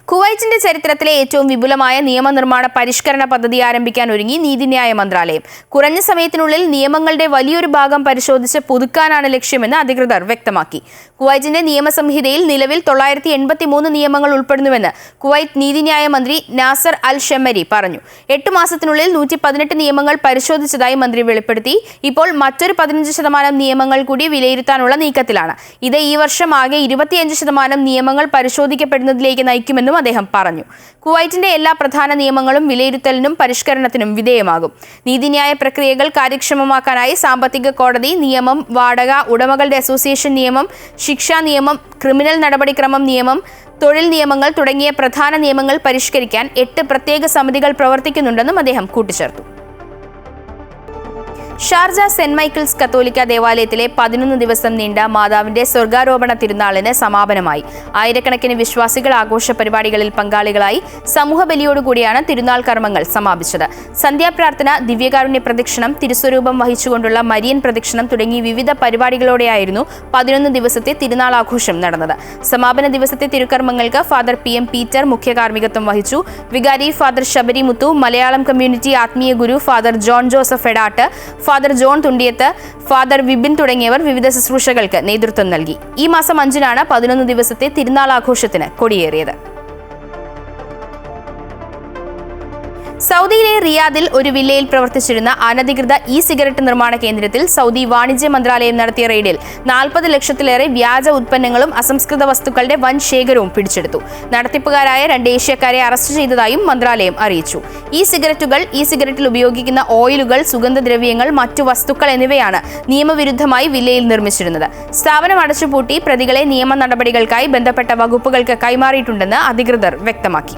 A: കുവൈറ്റിന്റെ ചരിത്രത്തിലെ ഏറ്റവും വിപുലമായ നിയമനിർമ്മാണ പരിഷ്കരണ പദ്ധതി ആരംഭിക്കാൻ ഒരുങ്ങി നീതിന്യായ മന്ത്രാലയം. കുറഞ്ഞ സമയത്തിനുള്ളിൽ നിയമങ്ങളുടെ വലിയൊരു ഭാഗം പരിശോധിച്ച് പുതുക്കാനാണ് ലക്ഷ്യമെന്ന് അധികൃതർ വ്യക്തമാക്കി. കുവൈറ്റിന്റെ നിയമസംഹിതയിൽ നിലവിൽ 983 നിയമങ്ങൾ ഉൾപ്പെടുന്നുവെന്ന് കുവൈറ്റ് നീതിന്യായ മന്ത്രി നാസർ അൽ ഷെമരി പറഞ്ഞു. 8 മാസത്തിനുള്ളിൽ 118 നിയമങ്ങൾ പരിശോധിച്ചതായി മന്ത്രി വെളിപ്പെടുത്തി. ഇപ്പോൾ മറ്റൊരു 15% നിയമങ്ങൾ കൂടി വിലയിരുത്താനുള്ള നീക്കത്തിലാണ്. ഇത് ഈ വർഷം ആകെ 25% നിയമങ്ങൾ പരിശോധിക്കപ്പെടുന്നതിലേക്ക് നയിക്കുമെന്നും അദ്ദേഹം പറഞ്ഞു. കുവൈറ്റിന്റെ എല്ലാ പ്രധാന നിയമങ്ങളും വിലയിരുത്തലിനും പരിഷ്കരണത്തിനും വിധേയമാകും. നീതിന്യായ പ്രക്രിയകൾ കാര്യക്ഷമമാക്കാനായി സാമ്പത്തിക കോടതി നിയമം, വാടക ഉടമകളുടെ അസോസിയേഷൻ നിയമം, ശിക്ഷാ നിയമം, ക്രിമിനൽ നടപടിക്രമം നിയമം, തൊഴിൽ നിയമങ്ങൾ തുടങ്ങിയ പ്രധാന നിയമങ്ങൾ പരിഷ്കരിക്കാൻ 8 പ്രത്യേക സമിതികൾ പ്രവർത്തിക്കുന്നുണ്ടെന്നും അദ്ദേഹം കൂട്ടിച്ചേർത്തു. ഷാർജ സെന്റ് മൈക്കിൾസ് കത്തോലിക്ക ദേവാലയത്തിലെ 11 ദിവസം നീണ്ട മാതാവിന്റെ സ്വർഗാരോപണ തിരുനാളിന് സമാപനമായി. ആയിരക്കണക്കിന് വിശ്വാസികൾ ആഘോഷ പരിപാടികളിൽ പങ്കാളികളായി. സമൂഹ ബലിയോടുകൂടിയാണ് തിരുനാൾ കർമ്മങ്ങൾ സമാപിച്ചത്. സന്ധ്യാപ്രാർത്ഥന, ദിവ്യകാരുണ്യ പ്രദക്ഷിണം, തിരുസ്വരൂപം വഹിച്ചുകൊണ്ടുള്ള മരിയൻ പ്രദക്ഷിണം തുടങ്ങി വിവിധ പരിപാടികളോടെയായിരുന്നു 11 ദിവസത്തെ തിരുനാൾ ആഘോഷം നടന്നത്. സമാപന ദിവസത്തെ തിരുക്കർമ്മങ്ങൾക്ക് ഫാദർ PM പീറ്റർ മുഖ്യ കാർമ്മികത്വം വഹിച്ചു. വികാരി ഫാദർ ശബരി മുത്തു, മലയാളം കമ്മ്യൂണിറ്റി ആത്മീയ ഗുരു Father John Joseph Edatt, Father John Thundiyath, Father Vibin തുടങ്ങിയവർ വിവിധ ശുശ്രൂഷകൾക്ക് നേതൃത്വം നൽകി. ഈ മാസം 5-നാണ് 11 ദിവസത്തെ തിരുനാൾ ആഘോഷത്തിന് കൊടിയേറിയത്. സൗദിയിലെ റിയാദിൽ ഒരു വില്ലയിൽ പ്രവർത്തിച്ചിരുന്ന അനധികൃത സിഗരറ്റ് നിർമ്മാണ കേന്ദ്രത്തിൽ സൗദി വാണിജ്യ മന്ത്രാലയം നടത്തിയ റെയ്ഡിൽ 40 ലക്ഷത്തിലേറെ വ്യാജ ഉൽപ്പന്നങ്ങളും അസംസ്കൃത വസ്തുക്കളുടെ വൻ ശേഖരവും പിടിച്ചെടുത്തു. നടത്തിപ്പുകാരായ 2 ഏഷ്യക്കാരെ അറസ്റ്റ് ചെയ്തതായും മന്ത്രാലയം അറിയിച്ചു. സിഗരറ്റിൽ ഉപയോഗിക്കുന്ന ഓയിലുകൾ, സുഗന്ധദ്രവ്യങ്ങൾ, മറ്റു വസ്തുക്കൾ എന്നിവയാണ് നിയമവിരുദ്ധമായി വില്ലയിൽ നിർമ്മിച്ചിരുന്നത്. സ്ഥാപനം അടച്ചുപൂട്ടി പ്രതികളെ നിയമ നടപടികൾക്കായി ബന്ധപ്പെട്ട വകുപ്പുകൾക്ക് കൈമാറിയിട്ടുണ്ടെന്ന് അധികൃതർ വ്യക്തമാക്കി.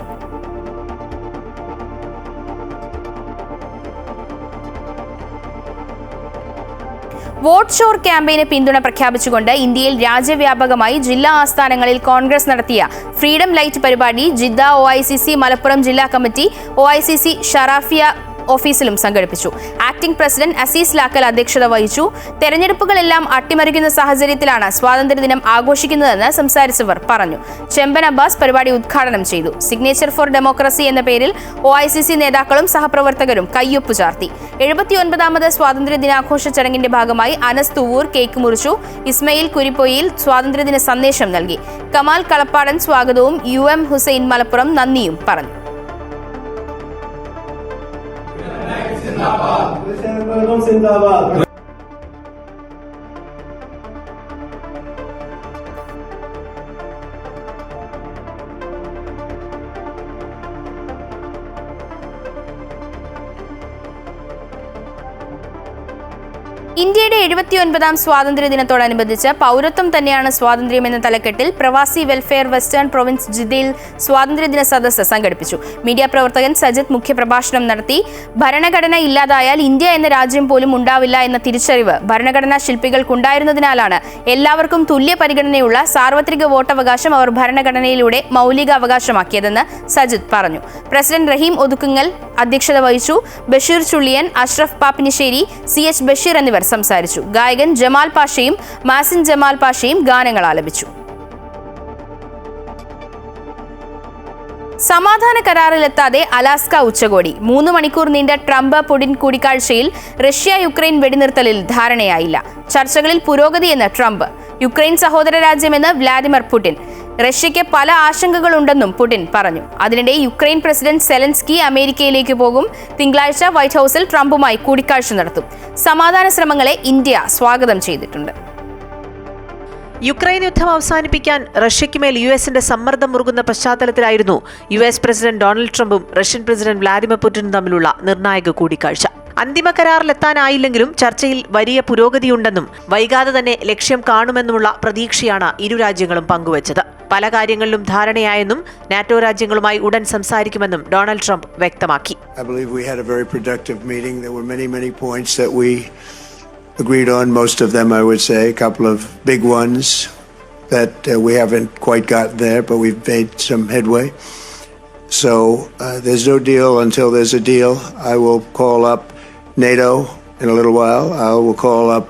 A: വോട്ട് ഷോർ ക്യാമ്പയിന് പിന്തുണ പ്രഖ്യാപിച്ചുകൊണ്ട് ഇന്ത്യയിൽ രാജ്യവ്യാപകമായി ജില്ലാ ആസ്ഥാനങ്ങളിൽ കോൺഗ്രസ് നടത്തിയ ഫ്രീഡം ലൈറ്റ് പരിപാടി ജിദ്ദ OICC മലപ്പുറം ജില്ലാ കമ്മിറ്റി, OICC ഷറാഫിയ ഓഫീസിലും സംഘടിപ്പിച്ചു. ആക്ടിംഗ് പ്രസിഡന്റ് അസീസ് ലാക്കൽ അധ്യക്ഷത വഹിച്ചു. തെരഞ്ഞെടുപ്പുകളെല്ലാം അട്ടിമറിക്കുന്ന സാഹചര്യത്തിലാണ് സ്വാതന്ത്ര്യദിനം ആഘോഷിക്കുന്നതെന്ന് സംസാരിച്ചവർ പറഞ്ഞു. ചെമ്പൻ അബ്ബാസ് പരിപാടി ഉദ്ഘാടനം ചെയ്തു. സിഗ്നേച്ചർ ഫോർ ഡെമോക്രസി എന്ന പേരിൽ OICC നേതാക്കളും സഹപ്രവർത്തകരും കയ്യൊപ്പ് ചാർത്തി. 79ാമത് സ്വാതന്ത്ര്യ ദിനാഘോഷ ചടങ്ങിന്റെ ഭാഗമായി അനസ് തുവൂർ കേക്ക് മുറിച്ചു. ഇസ്മയിൽ കുരിപ്പൊയിൽ സ്വാതന്ത്ര്യദിന സന്ദേശം നൽകി. കമാൽ കളപ്പാടൻ സ്വാഗതവും UM ഹുസൈൻ മലപ്പുറം നന്ദിയും പറഞ്ഞു. ഇന്ത്യയുടെ 79ാം സ്വാതന്ത്ര്യദിനത്തോടനുബന്ധിച്ച് പൗരത്വം തന്നെയാണ് സ്വാതന്ത്ര്യം എന്ന തലക്കെട്ടിൽ പ്രവാസി വെൽഫെയർ വെസ്റ്റേൺ പ്രൊവിൻസ് ജിദ്ദയിൽ സ്വാതന്ത്ര്യദിന സദസ്സ് സംഘടിപ്പിച്ചു. മീഡിയ പ്രവർത്തകൻ സജിത് മുഖ്യപ്രഭാഷണം നടത്തി. ഭരണഘടന ഇല്ലാതായാൽ ഇന്ത്യ എന്ന രാജ്യം പോലും ഉണ്ടാവില്ല എന്ന തിരിച്ചറിവ് ഭരണഘടനാ ശില്പികൾക്കുണ്ടായിരുന്നതിനാലാണ് എല്ലാവർക്കും തുല്യ പരിഗണനയുള്ള സാർവത്രിക വോട്ടവകാശം അവർ ഭരണഘടനയിലൂടെ മൗലിക അവകാശമാക്കിയതെന്ന് സജിത് പറഞ്ഞു. പ്രസിഡന്റ് റഹീം ഒതുക്കുങ്ങൽ അധ്യക്ഷത വഹിച്ചു. ബഷീർ ചുള്ളിയൻ, അഷ്റഫ് പാപ്പിനിശ്ശേരി, CH ബഷീർ എന്നിവർ സംസാരിച്ചു. ഗായകൻ ജമാൽ പാഷയും മാസിൻ ജമാൽ പാഷയും ഗാനങ്ങൾ ആലപിച്ചു. സമാധാന കരാറിലെത്താതെ അലാസ്ക ഉച്ചകോടി. 3 മണിക്കൂർ നീണ്ട ട്രംപ് പുടിൻ കൂടിക്കാഴ്ചയിൽ റഷ്യ-യുക്രൈൻ വെടിനിർത്തലിൽ ധാരണയായില്ല. ചർച്ചകളിൽ പുരോഗതിയെന്ന് ട്രംപ്. യുക്രൈൻ സഹോദര രാജ്യമെന്ന് വ്ലാദിമിർ പുടിൻ. റഷ്യയ്ക്ക് പല ആശങ്കകളുണ്ടെന്നും പുടിൻ പറഞ്ഞു. അതിനിടെ യുക്രൈൻ പ്രസിഡന്റ് സെലൻസ്കി അമേരിക്കയിലേക്ക് പോകും. തിങ്കളാഴ്ച വൈറ്റ് ഹൌസിൽ ട്രംപുമായി കൂടിക്കാഴ്ച നടത്തും. സമാധാന ശ്രമങ്ങളെ ഇന്ത്യ സ്വാഗതം ചെയ്തിട്ടുണ്ട്.
M: യുക്രൈൻ യുദ്ധം അവസാനിപ്പിക്കാൻ റഷ്യയ്ക്ക് മേൽ US-ന്റെ സമ്മർദ്ദം മുറുകുന്ന പശ്ചാത്തലത്തിലായിരുന്നു US പ്രസിഡന്റ് ഡൊണാൾഡ് ട്രംപും റഷ്യൻ പ്രസിഡന്റ് വ്ലാദിമിർ പുടിനും തമ്മിലുള്ള നിർണായക കൂടിക്കാഴ്ച. അന്തിമ കരാറിലെത്താനായില്ലെങ്കിലും ചർച്ചയിൽ വലിയ പുരോഗതിയുണ്ടെന്നും വൈകാതെ തന്നെ ലക്ഷ്യം കാണുമെന്നുമുള്ള പ്രതീക്ഷയാണ് ഇരു രാജ്യങ്ങളും പങ്കുവച്ചത്. പല കാര്യങ്ങളിലും ധാരണയായെന്നും നാറ്റോ രാജ്യങ്ങളുമായി ഉടൻ സംസാരിക്കുമെന്നും ഡൊണാൾഡ് ട്രംപ് വ്യക്തമാക്കി.
N: Agreed on most of them, I would say. A couple of big ones that we haven't quite gotten there, but we've made some headway. So there's no deal until there's a deal. I will call up NATO in a little while. I will call up.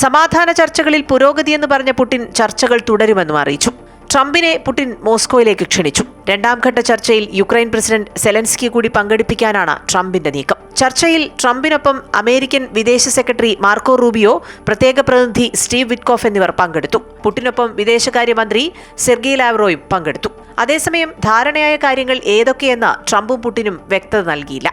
M: സമാധാന ചർച്ചകളിൽ പുരോഗതിയെന്ന് പറഞ്ഞ പുടിൻ ചർച്ചകൾ തുടരുമെന്നും അറിയിച്ചു. ട്രംപിനെ പുടിൻ മോസ്കോയിലേക്ക് ക്ഷണിച്ചു. രണ്ടാം ഘട്ട ചർച്ചയിൽ യുക്രൈൻ പ്രസിഡന്റ് സെലൻസ്കി കൂടി പങ്കെടുപ്പിക്കാനാണ് ട്രംപിന്റെ നീക്കം. ചർച്ചയിൽ ട്രംപിനൊപ്പം അമേരിക്കൻ വിദേശ സെക്രട്ടറി മാർക്കോ റൂബിയോ, പ്രത്യേക പ്രതിനിധി സ്റ്റീവ് വിറ്റ്കോഫ് എന്നിവർ പങ്കെടുത്തു. പുടിനൊപ്പം വിദേശകാര്യമന്ത്രി സെർഗി ലാവ്റോയും പങ്കെടുത്തു. അതേസമയം ധാരണയായ കാര്യങ്ങൾ ഏതൊക്കെയെന്ന് ട്രംപും പുടിനും വ്യക്തത നൽകിയില്ല.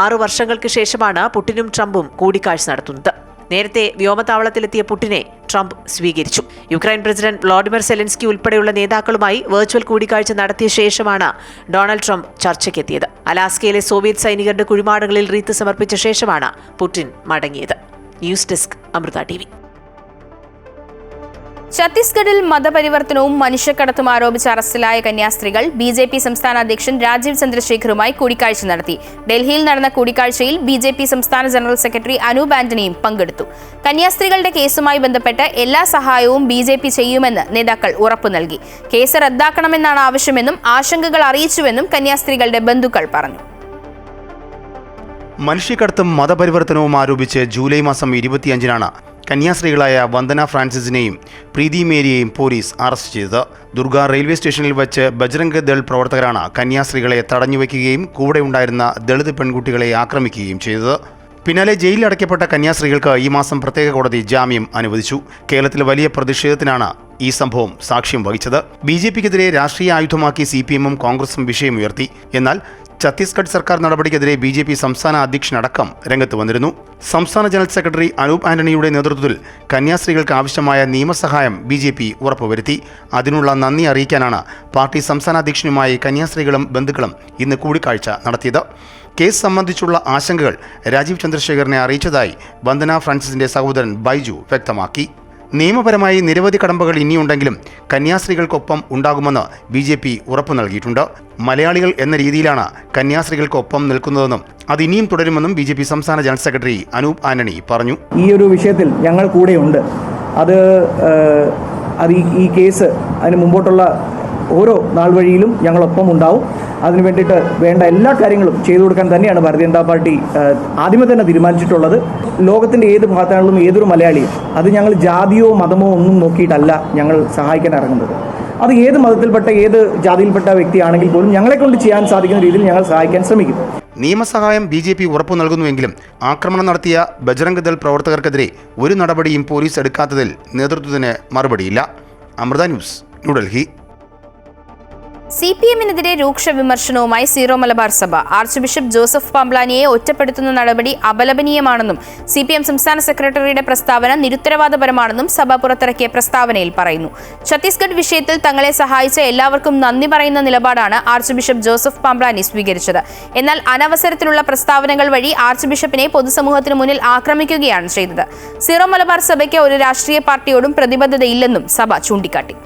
M: 6 വർഷങ്ങൾക്ക് ശേഷമാണ് പുടിനും ട്രംപും കൂടിക്കാഴ്ച നടത്തുന്നത്. നേരത്തെ വ്യോമതാവളത്തിലെത്തിയ പുടിനെ ട്രംപ് സ്വീകരിച്ചു. യുക്രൈൻ പ്രസിഡന്റ് വ്ളാഡിമിർ സെലൻസ്കി ഉൾപ്പെടെയുള്ള നേതാക്കളുമായി വെർച്വൽ കൂടിക്കാഴ്ച നടത്തിയ ശേഷമാണ് ഡൊണാൾഡ് ട്രംപ് ചർച്ചയ്ക്കെത്തിയത്. അലാസ്കയിലെ സോവിയറ്റ് സൈനികരുടെ കുഴിമാടങ്ങളിൽ റീത്ത് സമർപ്പിച്ച ശേഷമാണ് പുടിൻ മടങ്ങിയത്. News desk Amrita TV.
A: ഛത്തീസ്ഗഡിൽ മതപരിവർത്തനവും മനുഷ്യക്കടത്തും ആരോപിച്ച് അറസ്റ്റിലായ കന്യാസ്ത്രീകൾ BJP സംസ്ഥാന അധ്യക്ഷൻ രാജീവ് ചന്ദ്രശേഖറുമായി കൂടിക്കാഴ്ച നടത്തി. ഡൽഹിയിൽ നടന്ന കൂടിക്കാഴ്ചയിൽ BJP സംസ്ഥാന ജനറൽ സെക്രട്ടറി അനൂപ് ആന്റണിയും പങ്കെടുത്തു. കന്യാസ്ത്രീകളുടെ കേസുമായി ബന്ധപ്പെട്ട് എല്ലാ സഹായവും BJP ചെയ്യുമെന്ന് നേതാക്കൾ ഉറപ്പു നൽകി. കേസ് റദ്ദാക്കണമെന്നാണ് ആവശ്യമെന്നും ആശങ്കകൾ അറിയിച്ചുവെന്നും കന്യാസ്ത്രീകളുടെ ബന്ധുക്കൾ പറഞ്ഞു.
O: മനുഷ്യക്കടത്തും മതപരിവർത്തനവും ആരോപിച്ച് ജൂലൈ മാസം 25-നാണ് കന്യാസ്ത്രീകളായ വന്ദന ഫ്രാൻസിസിനെയും പ്രീതി മേരിയെയും പോലീസ് അറസ്റ്റ് ചെയ്തത്. ദുർഗ റെയിൽവേ സ്റ്റേഷനിൽ വെച്ച് ബജ്രംഗ് ദൾ പ്രവർത്തകരാണ് കന്യാസ്ത്രീകളെ തടഞ്ഞുവെക്കുകയും കൂടെ ഉണ്ടായിരുന്ന ദളിത് പെൺകുട്ടികളെ ആക്രമിക്കുകയും ചെയ്തത്. പിന്നാലെ ജയിലിൽ അടയ്ക്കപ്പെട്ട കന്യാസ്ത്രീകൾക്ക് ഈ മാസം പ്രത്യേക കോടതി ജാമ്യം അനുവദിച്ചു. കേരളത്തിൽ വലിയ പ്രതിഷേധത്തിനാണ് ഈ സംഭവം സാക്ഷ്യം വഹിച്ചത്. BJPക്കെതിരെ രാഷ്ട്രീയ ആയുധമാക്കി CPM-ഉം കോൺഗ്രസും വിഷയമുയർത്തി. എന്നാൽ ഛത്തീസ്ഗഡ് സർക്കാർ നടപടിക്കെതിരെ BJP സംസ്ഥാന അധ്യക്ഷനടക്കം രംഗത്ത് വന്നിരുന്നു. സംസ്ഥാന ജനറൽ സെക്രട്ടറി അനൂപ് ആന്റണിയുടെ നേതൃത്വത്തിൽ കന്യാസ്ത്രീകൾക്ക് ആവശ്യമായ നിയമസഹായം BJP ഉറപ്പുവരുത്തി. അതിനുള്ള നന്ദി അറിയിക്കാനാണ് പാർട്ടി സംസ്ഥാന അധ്യക്ഷനുമായി കന്യാസ്ത്രീകളും ബന്ധുക്കളും ഇന്ന് കൂടിക്കാഴ്ച നടത്തിയത്. കേസ് സംബന്ധിച്ചുള്ള ആശങ്കകൾ രാജീവ് ചന്ദ്രശേഖറിനെ അറിയിച്ചതായി വന്ദന ഫ്രാൻസിസിന്റെ സഹോദരൻ ബൈജു വ്യക്തമാക്കി. നിയമപരമായി നിരവധി കടമ്പകൾ ഇനിയുണ്ടെങ്കിലും കന്യാസ്ത്രീകൾക്കൊപ്പം ഉണ്ടാകുമെന്ന് BJP ഉറപ്പു നൽകിയിട്ടുണ്ട്. മലയാളികൾ എന്ന രീതിയിലാണ് കന്യാസ്ത്രീകൾക്കൊപ്പം നിൽക്കുന്നതെന്നും അത് ഇനിയും തുടരുമെന്നും BJP സംസ്ഥാന ജനറൽ സെക്രട്ടറി അനൂപ് ആന്റണി പറഞ്ഞു.
P: ഈ ഒരു വിഷയത്തിൽ ഞങ്ങൾ കൂടെയുണ്ട്. അത് ഈ കേസ് അതിന് മുമ്പോട്ടുള്ള ഓരോ നാൾ വഴിയിലും ഞങ്ങളൊപ്പം ഉണ്ടാവും. അതിനു വേണ്ടിയിട്ട് വേണ്ട എല്ലാ കാര്യങ്ങളും ചെയ്തു കൊടുക്കാൻ തന്നെയാണ് ഭാരതീയ ജനതാ പാർട്ടി ആദ്യമേ തന്നെ തീരുമാനിച്ചിട്ടുള്ളത്. ലോകത്തിൻ്റെ ഏത് ഭാഗത്താണെങ്കിലും ഏതൊരു മലയാളിയും അത് ഞങ്ങൾ ജാതിയോ മതമോ ഒന്നും നോക്കിയിട്ടല്ല ഞങ്ങൾ സഹായിക്കാൻ ഇറങ്ങുന്നത്. അത് ഏത് മതത്തിൽപ്പെട്ട ഏത് ജാതിയിൽപ്പെട്ട വ്യക്തിയാണെങ്കിൽ പോലും ഞങ്ങളെ കൊണ്ട് ചെയ്യാൻ സാധിക്കുന്ന രീതിയിൽ ഞങ്ങൾ സഹായിക്കാൻ ശ്രമിക്കും.
O: നിയമസഹായം BJP ഉറപ്പു നൽകുന്നുവെങ്കിലും ആക്രമണം നടത്തിയ ബജ്രംഗ് ദൾ പ്രവർത്തകർക്കെതിരെ ഒരു നടപടിയും പോലീസ് എടുക്കാത്തതിൽ നേതൃത്വത്തിന് മറുപടിയില്ല. അമൃത ന്യൂസ്, ന്യൂഡൽഹി.
A: CPM-നെതിരെ രൂക്ഷ വിമർശനവുമായി സീറോ മലബാർ സഭ. ആർച്ച് ബിഷപ്പ് ജോസഫ് പാംബ്ലാനിയെ ഒറ്റപ്പെടുത്തുന്ന നടപടി അപലപനീയമാണെന്നും CPM സംസ്ഥാന സെക്രട്ടറിയുടെ പ്രസ്താവന നിരുത്തരവാദപരമാണെന്നും സഭ പുറത്തിറക്കിയ പ്രസ്താവനയിൽ പറയുന്നു. ഛത്തീസ്ഗഡ് വിഷയത്തിൽ തങ്ങളെ സഹായിച്ച എല്ലാവർക്കും നന്ദി പറയുന്ന നിലപാടാണ് ആർച്ച് ബിഷപ്പ് ജോസഫ് പാംബ്ലാനി സ്വീകരിച്ചത്. എന്നാൽ അനവസരത്തിലുള്ള പ്രസ്താവനകൾ വഴി ആർച്ച് ബിഷപ്പിനെ പൊതുസമൂഹത്തിന് മുന്നിൽ ആക്രമിക്കുകയാണ് ചെയ്തത്. സീറോ മലബാർ സഭയ്ക്ക് ഒരു രാഷ്ട്രീയ പാർട്ടിയോടും പ്രതിബദ്ധതയില്ലെന്നും സഭ ചൂണ്ടിക്കാട്ടി.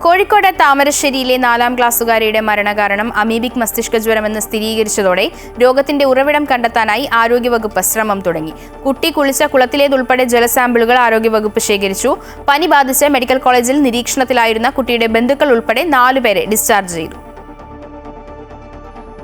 A: കോഴിക്കോട് താമരശ്ശേരിയിലെ 4ാം ക്ലാസ്സുകാരിയുടെ മരണകാരണം അമീബിക് മസ്തിഷ്ക ജ്വരമെന്ന് സ്ഥിരീകരിച്ചതോടെ രോഗത്തിന്റെ ഉറവിടം കണ്ടെത്താനായി ആരോഗ്യവകുപ്പ് ശ്രമം തുടങ്ങി. കുട്ടി കുളിച്ച കുളത്തിലേതുൾപ്പെടെ ജലസാമ്പിളുകൾ ആരോഗ്യവകുപ്പ് ശേഖരിച്ചു. പനി ബാധിച്ച് മെഡിക്കൽ കോളേജിൽ നിരീക്ഷണത്തിലായിരുന്ന കുട്ടിയുടെ ബന്ധുക്കൾ ഉൾപ്പെടെ 4 പേരെ ഡിസ്ചാർജ് ചെയ്തു.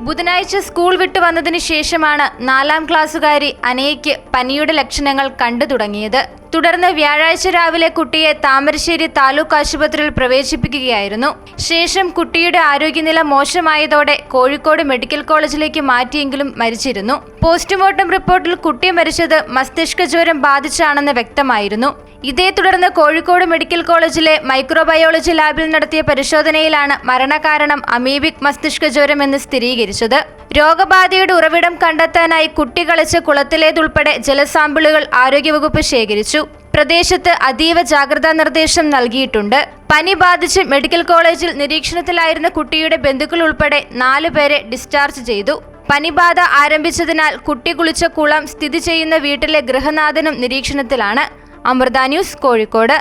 B: ബുധനാഴ്ച സ്കൂൾ വിട്ടു വന്നതിന് ശേഷമാണ് 4ാം ക്ലാസ്സുകാരി അനയ്ക്ക് പനിയുടെ ലക്ഷണങ്ങൾ കണ്ടു തുടങ്ങിയത്. തുടർന്ന് വ്യാഴാഴ്ച രാവിലെ കുട്ടിയെ താമരശ്ശേരി താലൂക്ക് ആശുപത്രിയിൽ പ്രവേശിപ്പിക്കുകയായിരുന്നു. ശേഷം കുട്ടിയുടെ ആരോഗ്യനില മോശമായതോടെ കോഴിക്കോട് മെഡിക്കൽ കോളേജിലേക്ക് മാറ്റിയെങ്കിലും മരിച്ചിരുന്നു. പോസ്റ്റ്മോർട്ടം റിപ്പോർട്ടിൽ കുട്ടി മരിച്ചത് മസ്തിഷ്ക ജ്വരം ബാധിച്ചാണെന്ന് വ്യക്തമായിരുന്നു. ഇതേ തുടർന്ന് കോഴിക്കോട് മെഡിക്കൽ കോളേജിലെ മൈക്രോബയോളജി ലാബിൽ നടത്തിയ പരിശോധനയിലാണ് മരണകാരണം അമീബിക് മസ്തിഷ്ക ജ്വരം എന്ന് സ്ഥിരീകരിച്ചത്. രോഗബാധയുടെ ഉറവിടം കണ്ടെത്താനായി കുട്ടി കളിച്ച കുളത്തിലേതുൾപ്പെടെ ജലസാമ്പിളുകൾ ആരോഗ്യവകുപ്പ് ശേഖരിച്ചു. പ്രദേശത്ത് അതീവ ജാഗ്രതാ നിർദ്ദേശം നൽകിയിട്ടുണ്ട്. പനി ബാധിച്ച് മെഡിക്കൽ കോളേജിൽ നിരീക്ഷണത്തിലായിരുന്ന കുട്ടിയുടെ ബന്ധുക്കൾ ഉൾപ്പെടെ 4 പേരെ ഡിസ്ചാർജ് ചെയ്തു. പനിബാധ ആരംഭിച്ചതിനാൽ കുട്ടി കുളിച്ച കുളം സ്ഥിതി ചെയ്യുന്ന വീട്ടിലെ ഗൃഹനാഥനും നിരീക്ഷണത്തിലാണ്. അമൃത ന്യൂസ്, കോഴിക്കോട്.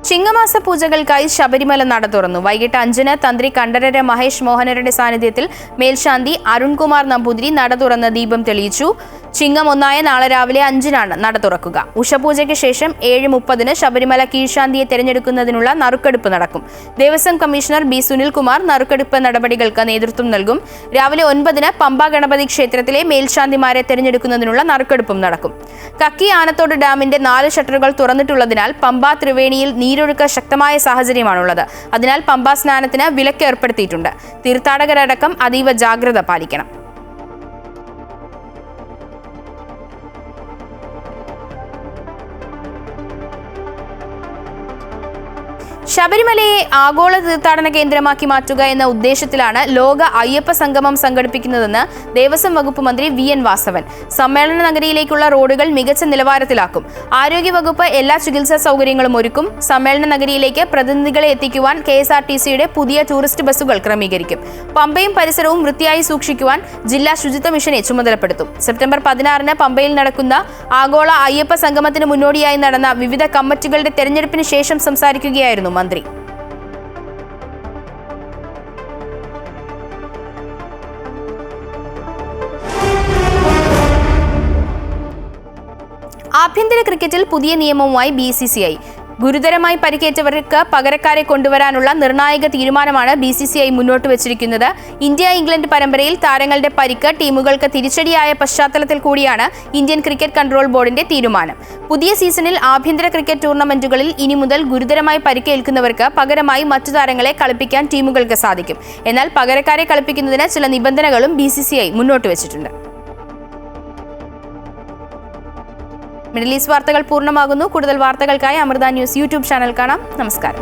A: ചിങ്ങമാസ പൂജകൾക്കായി ശബരിമല നട തുറന്നു. വൈകിട്ട് 5-ന് തന്ത്രി കണ്ഠരര് മഹേഷ് മോഹനരുടെ സാന്നിധ്യത്തിൽ മേൽശാന്തി അരുൺകുമാർ നമ്പൂതിരി നട തുറന്ന് ദീപം തെളിയിച്ചു. ചിങ്ങം 1 നാളെ രാവിലെ 5-നാണ് നട തുറക്കുക. ഉഷപൂജയ്ക്ക് ശേഷം 7:30-ന് ശബരിമല കീഴ്ശാന്തിയെ തെരഞ്ഞെടുക്കുന്നതിനുള്ള നറുക്കെടുപ്പ് നടക്കും. ദേവസ്വം കമ്മീഷണർ ബി സുനിൽകുമാർ നറുക്കെടുപ്പ് നടപടികൾക്ക് നേതൃത്വം നൽകും. രാവിലെ 9-ന് പമ്പ ഗണപതി ക്ഷേത്രത്തിലെ മേൽശാന്തിമാരെ തെരഞ്ഞെടുക്കുന്നതിനുള്ള നറുക്കെടുപ്പും നടക്കും. കക്കി ആനത്തോട് ഡാമിന്റെ 4 ഷട്ടറുകൾ തുറന്നിട്ടുള്ളതിനാൽ പമ്പ ത്രിവേണിയിൽ നീരൊഴുക്ക് ശക്തമായ സാഹചര്യമാണുള്ളത്. അതിനാൽ പമ്പ സ്നാനത്തിന് വിലക്ക് ഏർപ്പെടുത്തിയിട്ടുണ്ട്. തീർത്ഥാടകരടക്കം അതീവ ജാഗ്രത പാലിക്കണം. ശബരിമലയെ ആഗോള തീർത്ഥാടന കേന്ദ്രമാക്കി മാറ്റുക എന്ന ഉദ്ദേശത്തിലാണ് ലോക അയ്യപ്പ സംഗമം സംഘടിപ്പിക്കുന്നതെന്ന് ദേവസ്വം വകുപ്പ് മന്ത്രി VN വാസവൻ. സമ്മേളന നഗരിയിലേക്കുള്ള റോഡുകൾ മികച്ച നിലവാരത്തിലാക്കും. ആരോഗ്യവകുപ്പ് എല്ലാ ചികിത്സാ സൗകര്യങ്ങളും ഒരുക്കും. സമ്മേളന നഗരിയിലേക്ക് പ്രതിനിധികളെ എത്തിക്കുവാൻ KSRTCയുടെ പുതിയ ടൂറിസ്റ്റ് ബസ്സുകൾ ക്രമീകരിക്കും. പമ്പയും പരിസരവും വൃത്തിയായി സൂക്ഷിക്കുവാൻ ജില്ലാ ശുചിത്വ മിഷനെ ചുമതലപ്പെടുത്തും. സെപ്റ്റംബർ 16-ന് പമ്പയിൽ നടക്കുന്ന ആഗോള അയ്യപ്പ സംഗമത്തിന് മുന്നോടിയായി നടന്ന വിവിധ കമ്മിറ്റികളുടെ തെരഞ്ഞെടുപ്പിന് ശേഷം സംസാരിക്കുകയായിരുന്നു മന്ത്രി. ആഭ്യന്തര ക്രിക്കറ്റിൽ പുതിയ നിയമവുമായി BCCI. ഗുരുതരമായി പരിക്കേറ്റവർക്ക് പകരക്കാരെ കൊണ്ടുവരാനുള്ള നിർണായക തീരുമാനമാണ് BCCI മുന്നോട്ട് വച്ചിരിക്കുന്നത്. ഇന്ത്യ-ഇംഗ്ലണ്ട് പരമ്പരയിൽ താരങ്ങളുടെ പരിക്ക് ടീമുകൾക്ക് തിരിച്ചടിയായ പശ്ചാത്തലത്തിൽ കൂടിയാണ് ഇന്ത്യൻ ക്രിക്കറ്റ് കൺട്രോൾ ബോർഡിന്റെ തീരുമാനം. പുതിയ സീസണിൽ ആഭ്യന്തര ക്രിക്കറ്റ് ടൂർണമെന്റുകളിൽ ഇനി മുതൽ ഗുരുതരമായി പരിക്കേൽക്കുന്നവർക്ക് പകരമായി മറ്റു താരങ്ങളെ കളിപ്പിക്കാൻ ടീമുകൾക്ക് സാധിക്കും. എന്നാൽ പകരക്കാരെ കളിപ്പിക്കുന്നതിന് ചില നിബന്ധനകളും BCCI മുന്നോട്ട് വച്ചിട്ടുണ്ട്. മിഡിൽ ഈസ്റ്റ് വാർത്തകൾ പൂർണ്ണമാകുന്നു. കൂടുതൽ വാർത്തകൾക്കായി അമൃത ന്യൂസ് യൂട്യൂബ് ചാനൽ കാണാം. നമസ്കാരം.